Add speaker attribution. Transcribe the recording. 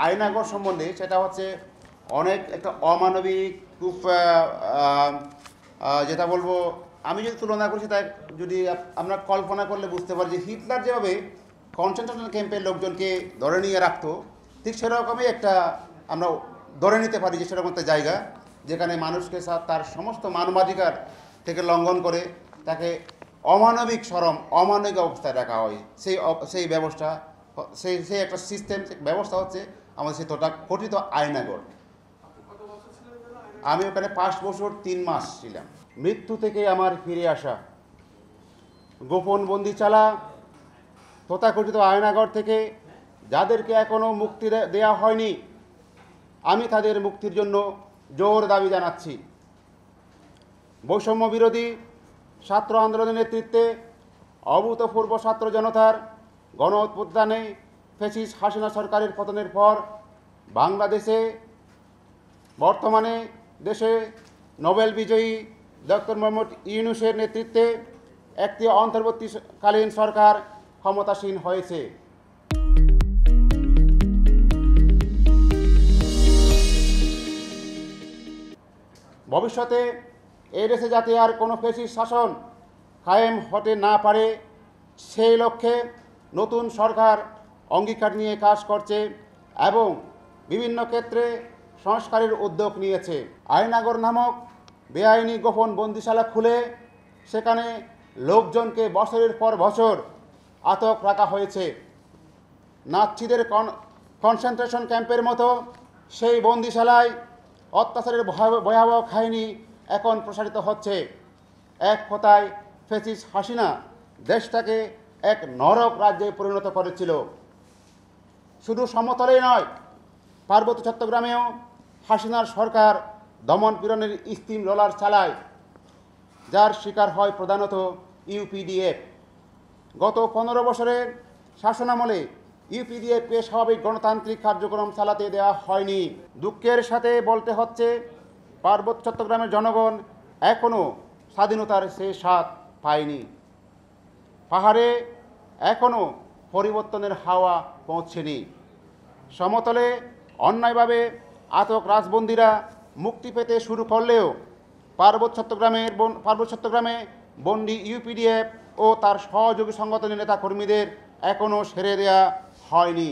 Speaker 1: আয়নাগর সম্বন্ধে, সেটা হচ্ছে অনেক একটা অমানবিক, খুব যেটা বলবো, আমি যদি তুলনা করি সেটা যদি আমরা কল্পনা করলে বুঝতে পারি যে হিটলার যেভাবে কনসেন্ট্রেশন ক্যাম্পের লোকজনকে ধরে নিয়ে রাখতো, ঠিক সেরকমই একটা আমরা ধরে নিতে পারি যে সেরকম একটা জায়গা যেখানে মানুষকে তার সমস্ত মানবাধিকার থেকে লঙ্ঘন করে তাকে অমানবিক অমানবিক অবস্থায় রাখা হয়। সেই ব্যবস্থা, সেই একটা সিস্টেম ব্যবস্থা হচ্ছে আমাদের সেই কথিত আয়নাগর। আমি ওখানে 5 বছর 3 মাস ছিলাম। মৃত্যু থেকে আমার ফিরে আসা, গোপন বন্দিশালা, তথাকথিত আয়নাগর থেকে যাদেরকে এখনও মুক্তি দেওয়া হয়নি, আমি তাদের মুক্তির জন্য জোর দাবি জানাচ্ছি। বৈষম্য বিরোধী ছাত্র আন্দোলনের নেতৃত্বে অভূতপূর্ব ছাত্র জনতার গণ অভ্যুত্থানে ফ্যাসিস্ট হাসিনা সরকারের পতনের পর বাংলাদেশে বর্তমানে দেশে নোবেল বিজয়ী ডক্টর মোহাম্মদ ইউনূসের নেতৃত্বে একটি অন্তর্বর্তীকালীন সরকার ক্ষমতাসীন হয়েছে। ভবিষ্যতে এই দেশে যাতে আর কোনো ফ্যাসিস্ট শাসন কায়েম হতে না পারে, সেই লক্ষ্যে নতুন সরকার অঙ্গীকার নিয়ে কাজ করছে এবং বিভিন্ন ক্ষেত্রে সংস্কারের উদ্যোগ নিয়েছে। আয়নাগর নামক বেআইনি গোপন বন্দিশালা খুলে সেখানে লোকজনকে বছরের পর বছর আটক রাখা হয়েছে। নাৎসিদের কনসেন্ট্রেশন ক্যাম্পের মতো সেই বন্দিশালায় অত্যাচারের ভয়াবহ কাহিনী এখন প্রসারিত হচ্ছে। এক কথায় ফ্যাসিস্ট হাসিনা দেশটাকে এক নরক রাজ্যে পরিণত করেছিল। শুধু সমতলেই নয়, পার্বত্য চট্টগ্রামেও হাসিনার সরকার দমন পীড়নের স্টিম রোলার চালায়, যার শিকার হয় প্রধানত ইউপিডিএফ। গত 15 বছরের শাসনামলে ইউপিডিএফকে স্বাভাবিক গণতান্ত্রিক কার্যক্রম চালাতে দেওয়া হয়নি। দুঃখের সাথে বলতে হচ্ছে, পার্বত্য চট্টগ্রামের জনগণ এখনও স্বাধীনতার সেই স্বাদ পায়নি। পাহাড়ে এখনও পরিবর্তনের হাওয়া পৌঁছেনি। সমতলে অন্যায়ভাবে আটক রাজবন্দীরা মুক্তি পেতে শুরু করলেও পার্বত্য চট্টগ্রামে বন্দী ইউপিডিএফ ও তার সহযোগী সংগঠনের নেতাকর্মীদের এখনও ছেড়ে দেওয়া হয়নি।